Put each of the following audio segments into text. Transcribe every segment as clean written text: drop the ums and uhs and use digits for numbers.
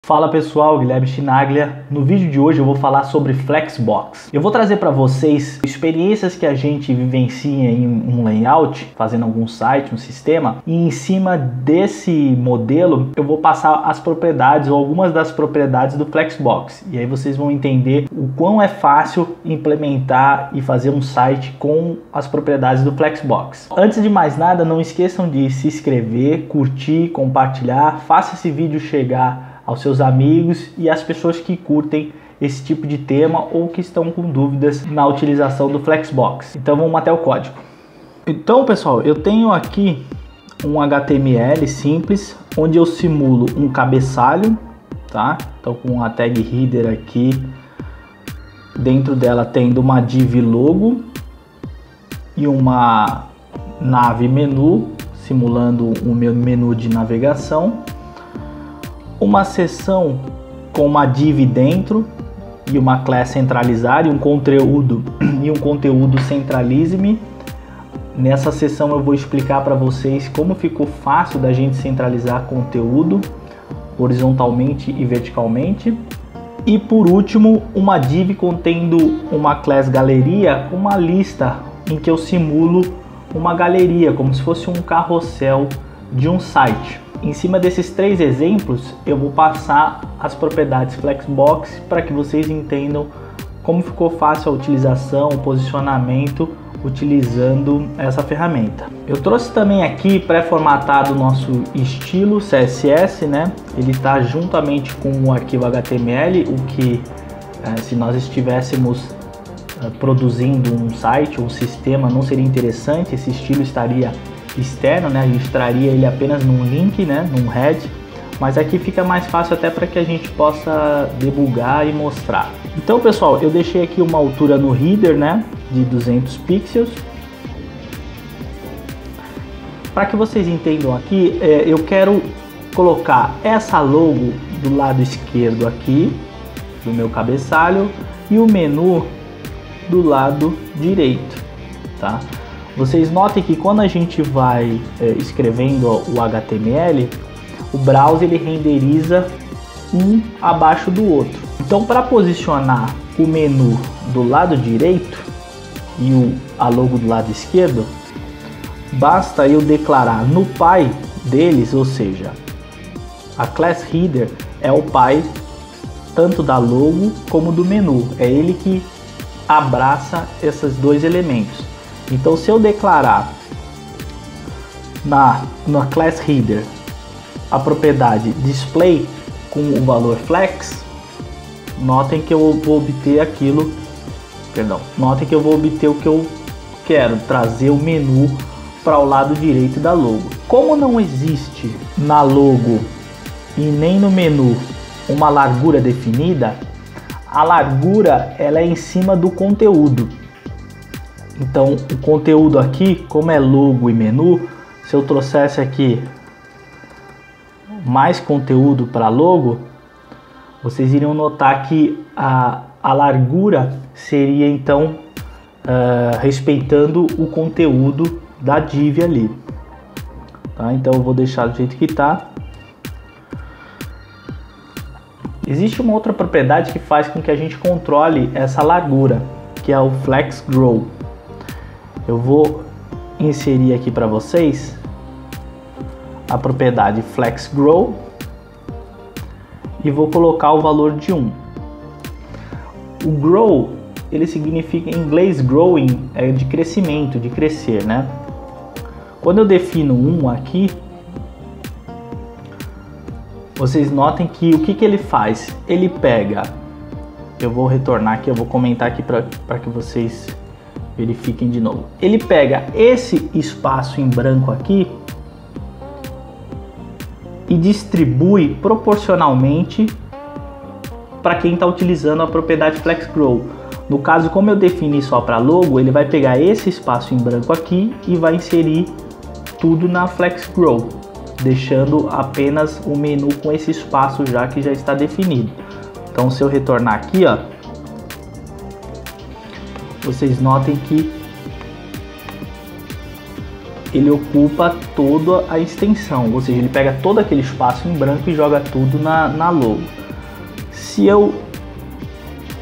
Fala pessoal, Guilherme Chinaglia. No vídeo de hoje eu vou falar sobre Flexbox. Eu vou trazer para vocês experiências que a gente vivencia em um layout, fazendo algum site, um sistema, e em cima desse modelo eu vou passar as propriedades ou algumas das propriedades do Flexbox. E aí vocês vão entender o quão é fácil implementar e fazer um site com as propriedades do Flexbox. Antes de mais nada, não esqueçam de se inscrever, curtir, compartilhar, faça esse vídeo chegar aos seus amigos e às pessoas que curtem esse tipo de tema ou que estão com dúvidas na utilização do Flexbox. Então vamos até o código. Então pessoal, eu tenho aqui um HTML simples, onde eu simulo um cabeçalho, tá? Então com a tag header aqui, dentro dela tendo uma div logo e uma nave menu, simulando o meu menu de navegação. Uma seção com uma div dentro e uma class centralizar e um conteúdo centralize-me. Nessa seção eu vou explicar para vocês como ficou fácil da gente centralizar conteúdo horizontalmente e verticalmente. E por último, uma div contendo uma class galeria, uma lista em que eu simulo uma galeria, como se fosse um carrossel de um site. Em cima desses três exemplos, eu vou passar as propriedades Flexbox para que vocês entendam como ficou fácil a utilização, o posicionamento utilizando essa ferramenta. Eu trouxe também aqui pré-formatado o nosso estilo CSS, né? Ele está juntamente com o arquivo HTML, o que se nós estivéssemos produzindo um site, um sistema, não seria interessante, esse estilo estaria externo, né? A gente traria ele apenas num link, né? Num head, mas aqui fica mais fácil até para que a gente possa debugar e mostrar. Então pessoal, eu deixei aqui uma altura no header, né? De 200 pixels. Para que vocês entendam aqui, eu quero colocar essa logo do lado esquerdo aqui do meu cabeçalho e o menu do lado direito, tá? Vocês notem que quando a gente vai escrevendo o HTML, o browser ele renderiza um abaixo do outro. Então, para posicionar o menu do lado direito e a logo do lado esquerdo, basta eu declarar no pai deles, ou seja, a class header é o pai tanto da logo como do menu. É ele que abraça esses dois elementos. Então, se eu declarar na class header a propriedade display com o valor flex, notem que eu vou obter o que eu quero, trazer o menu para o lado direito da logo. Como não existe na logo e nem no menu uma largura definida, a largura ela é em cima do conteúdo. Então o conteúdo aqui, como é logo e menu, se eu trouxesse aqui mais conteúdo para logo, vocês iriam notar que a largura seria então respeitando o conteúdo da div ali, tá? Então eu vou deixar do jeito que está. Existe uma outra propriedade que faz com que a gente controle essa largura, que é o Flex Grow. Eu vou inserir aqui para vocês a propriedade Flex Grow e vou colocar o valor de 1. O Grow, ele significa, em inglês growing é de crescimento, de crescer, né? Quando eu defino 1 aqui, vocês notem que o que ele faz? Ele pega, eu vou retornar aqui, eu vou comentar aqui para que vocês verifiquem de novo. Ele pega esse espaço em branco aqui e distribui proporcionalmente para quem está utilizando a propriedade Flex Grow. No caso, como eu defini só para logo, ele vai pegar esse espaço em branco aqui e vai inserir tudo na Flex Grow, deixando apenas o menu com esse espaço já que já está definido. Então, se eu retornar aqui, ó, vocês notem que ele ocupa toda a extensão, ou seja, ele pega todo aquele espaço em branco e joga tudo na logo. Se eu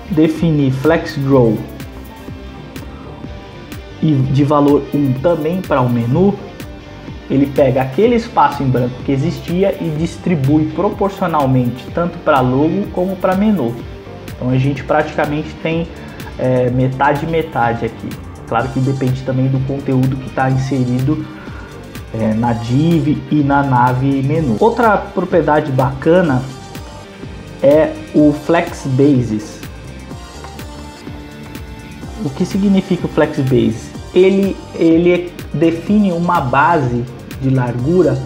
definir Flex Grow e de valor 1 também para o menu, ele pega aquele espaço em branco que existia e distribui proporcionalmente tanto para logo como para menu. Então a gente praticamente tem metade metade aqui. Claro que depende também do conteúdo que está inserido na div e na nave menu. Outra propriedade bacana é o Flex Bases. O que significa o Flex Bases? Ele define uma base de largura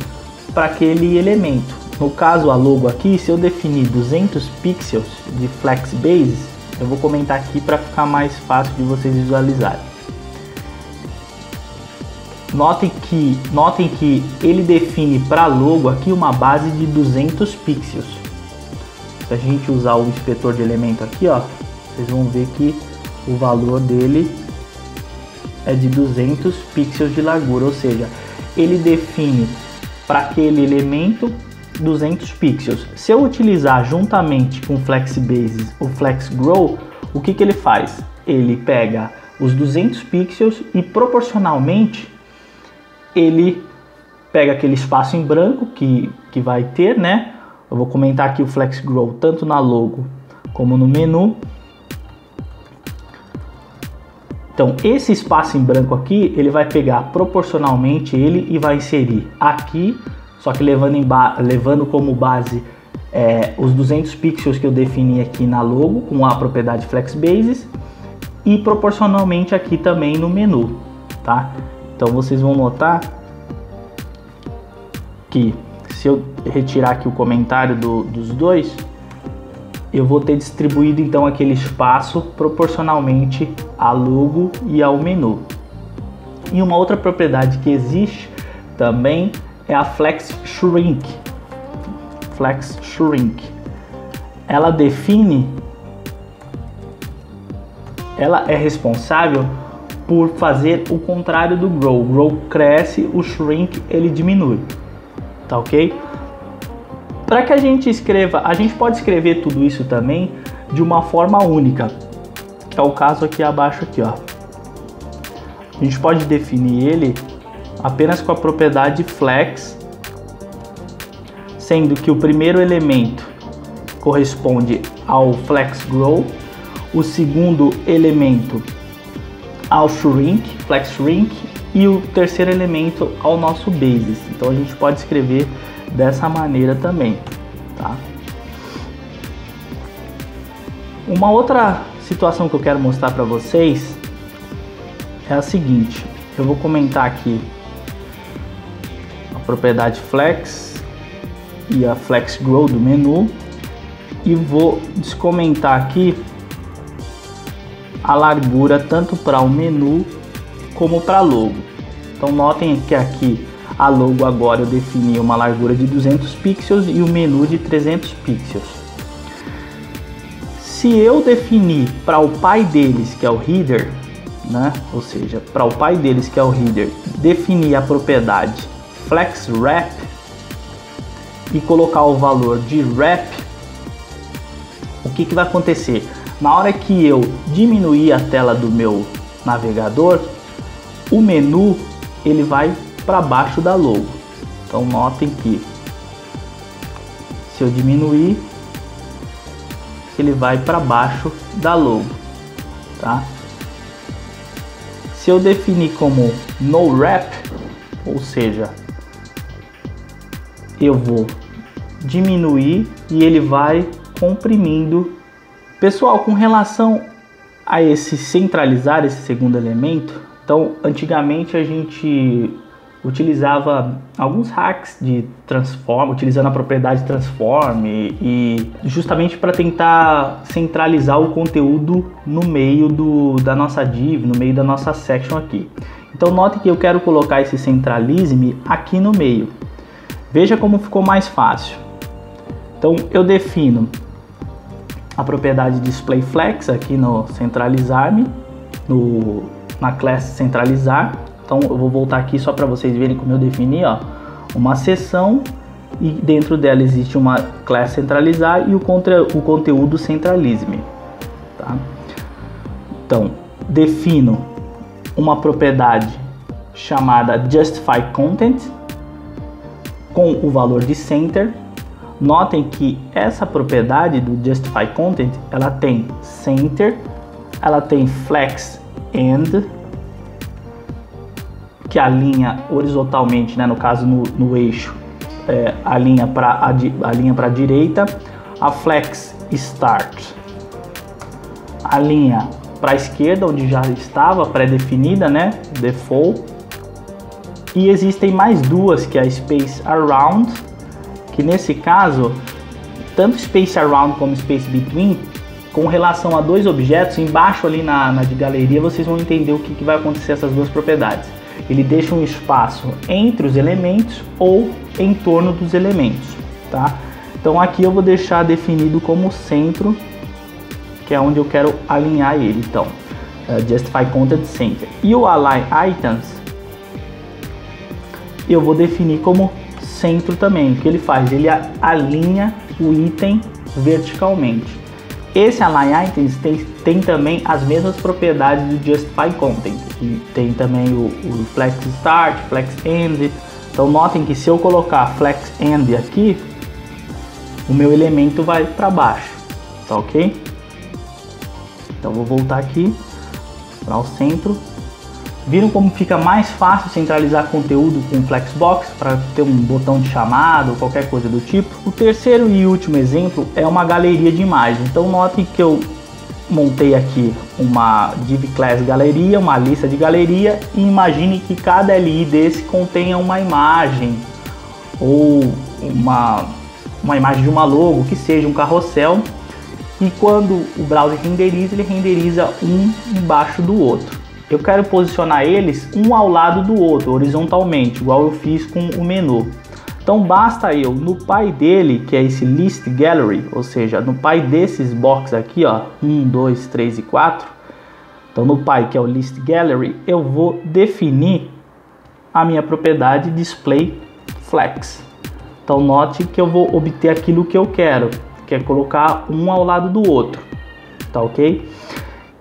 para aquele elemento. No caso, a logo aqui, se eu definir 200 pixels de Flex Bases, eu vou comentar aqui para ficar mais fácil de vocês visualizarem. Notem que ele define para a logo aqui uma base de 200 pixels. Se a gente usar o inspetor de elemento aqui, ó, vocês vão ver que o valor dele é de 200 pixels de largura, ou seja, ele define para aquele elemento 200 pixels. Se eu utilizar juntamente com o Flex Bases o Flex Grow, o que ele faz? Ele pega os 200 pixels e proporcionalmente ele pega aquele espaço em branco que vai ter, né? Eu vou comentar aqui o Flex Grow tanto na logo como no menu. Então esse espaço em branco aqui, ele vai pegar proporcionalmente ele e vai inserir aqui, só que levando como base os 200 pixels que eu defini aqui na logo com a propriedade Flex Bases e proporcionalmente aqui também no menu, tá? Então vocês vão notar que se eu retirar aqui o comentário dos dois, eu vou ter distribuído então aquele espaço proporcionalmente à logo e ao menu. E uma outra propriedade que existe também é a Flex Shrink. Flex Shrink. Ela é responsável por fazer o contrário do Grow. O Grow cresce, o Shrink ele diminui. Tá ok? Para que a gente pode escrever tudo isso também de uma forma única, que é o caso aqui abaixo aqui, ó. A gente pode definir ele apenas com a propriedade Flex, sendo que o primeiro elemento corresponde ao Flex Grow, o segundo elemento ao Shrink, Flex Shrink, e o terceiro elemento ao nosso Bases. Então a gente pode escrever dessa maneira também, tá? Uma outra situação que eu quero mostrar para vocês é a seguinte. Eu vou comentar aqui a propriedade Flex e a Flex Grow do menu e vou descomentar aqui a largura tanto para o menu como para a logo. Então notem que aqui a logo agora eu defini uma largura de 200 pixels e o menu de 300 pixels. Se eu definir para o pai deles, que é o header, né? Ou seja, para o pai deles, que é o header, definir a propriedade Flex Wrap e colocar o valor de wrap, o que vai acontecer? Na hora que eu diminuir a tela do meu navegador, o menu ele vai para baixo da logo. Então notem que se eu diminuir, ele vai para baixo da logo, tá? Se eu definir como no wrap, ou seja, eu vou diminuir e ele vai comprimindo. Pessoal, com relação a esse centralizar, esse segundo elemento, então antigamente a gente utilizava alguns hacks de transform, utilizando a propriedade transform e justamente para tentar centralizar o conteúdo no meio da nossa div, no meio da nossa section aqui. Então note que eu quero colocar esse centralize-me aqui no meio. Veja como ficou mais fácil. Então eu defino a propriedade display flex aqui no centralizar-me, na classe centralizar. Então eu vou voltar aqui só para vocês verem como eu defini, ó, uma seção e dentro dela existe uma class centralizar e o conteúdo centralize-me, tá? Então defino uma propriedade chamada justify content com o valor de center. Notem que essa propriedade do justify content, ela tem center, ela tem flex end, que alinha horizontalmente, né, no caso no eixo, alinha para a direita, a flex start alinha para a esquerda, onde já estava pré-definida, né, default. E existem mais duas, que é a space around, que nesse caso, tanto space around como space between, com relação a dois objetos, embaixo ali na de galeria, vocês vão entender o que vai acontecer essas duas propriedades. Ele deixa um espaço entre os elementos ou em torno dos elementos, tá? Então aqui eu vou deixar definido como centro, que é onde eu quero alinhar ele. Então, justify content center. E o align items, eu vou definir como centro também. O que ele faz? Ele alinha o item verticalmente. Esse align items tem também as mesmas propriedades do justify content. E tem também o flex start, flex end. Então notem que se eu colocar flex end aqui, o meu elemento vai para baixo, tá ok? Então vou voltar aqui para o centro. Viram como fica mais fácil centralizar conteúdo com o Flexbox para ter um botão de chamada ou qualquer coisa do tipo? O terceiro e último exemplo é uma galeria de imagens. Então note que eu montei aqui uma div class galeria, uma lista de galeria, e imagine que cada LI desse contenha uma imagem ou uma imagem de uma logo, que seja um carrossel, e quando o browser renderiza, ele renderiza um embaixo do outro. Eu quero posicionar eles um ao lado do outro, horizontalmente, igual eu fiz com o menu. Então basta eu, no pai dele, que é esse list gallery, ou seja, no pai desses boxes aqui, ó, 1, 2, 3 e 4. Então no pai, que é o list gallery, eu vou definir a minha propriedade display flex. Então note que eu vou obter aquilo que eu quero, que é colocar um ao lado do outro, tá ok?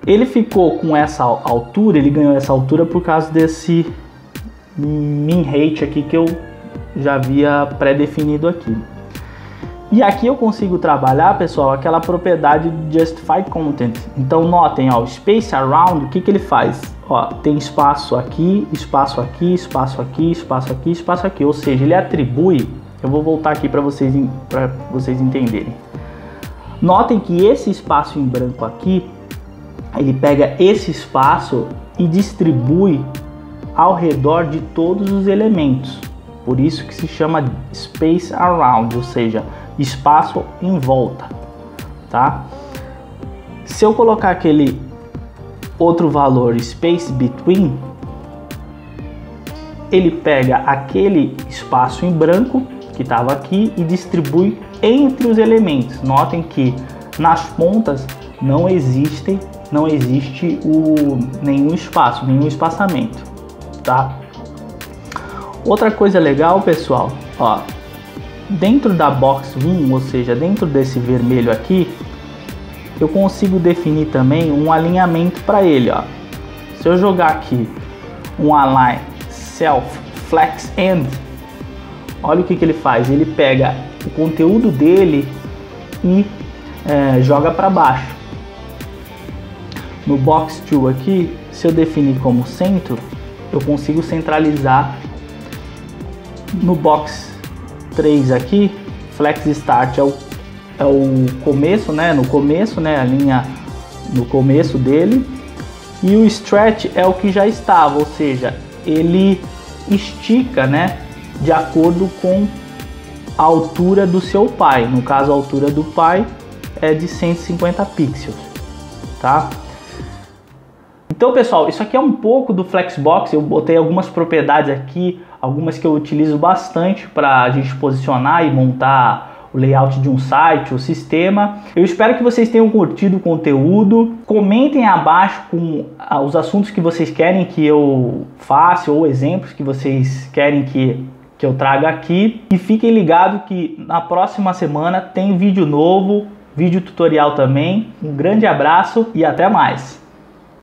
Ele ficou com essa altura, ele ganhou essa altura por causa desse min height aqui que eu já havia pré-definido aqui. E aqui eu consigo trabalhar, pessoal, aquela propriedade de justify content. Então notem, ó, o space around, o que ele faz? Ó, tem espaço aqui, espaço aqui, espaço aqui, espaço aqui, espaço aqui. Ou seja, ele atribui. Eu vou voltar aqui para vocês entenderem. Notem que esse espaço em branco aqui, ele pega esse espaço e distribui ao redor de todos os elementos. Por isso que se chama space around, ou seja, espaço em volta, tá? Se eu colocar aquele outro valor, space between, ele pega aquele espaço em branco que estava aqui e distribui entre os elementos. Notem que nas pontas não existe nenhum espaço, nenhum espaçamento, tá? Outra coisa legal, pessoal, ó, dentro da box 1, ou seja, dentro desse vermelho aqui, eu consigo definir também um alinhamento para ele, ó. Se eu jogar aqui um align self flex end, olha o que ele faz. Ele pega o conteúdo dele e joga para baixo. No box 2 aqui, se eu definir como centro, eu consigo centralizar. No box 3 aqui, flex start é o começo, né? No começo, né? A linha no começo dele. E o stretch é o que já estava, ou seja, ele estica, né? De acordo com a altura do seu pai. No caso, a altura do pai é de 150 pixels, tá? Então, pessoal, isso aqui é um pouco do Flexbox. Eu botei algumas propriedades aqui, algumas que eu utilizo bastante para a gente posicionar e montar o layout de um site, o sistema. Eu espero que vocês tenham curtido o conteúdo. Comentem abaixo com os assuntos que vocês querem que eu faça ou exemplos que vocês querem que eu traga aqui. E fiquem ligados que na próxima semana tem vídeo novo, vídeo tutorial também. Um grande abraço e até mais!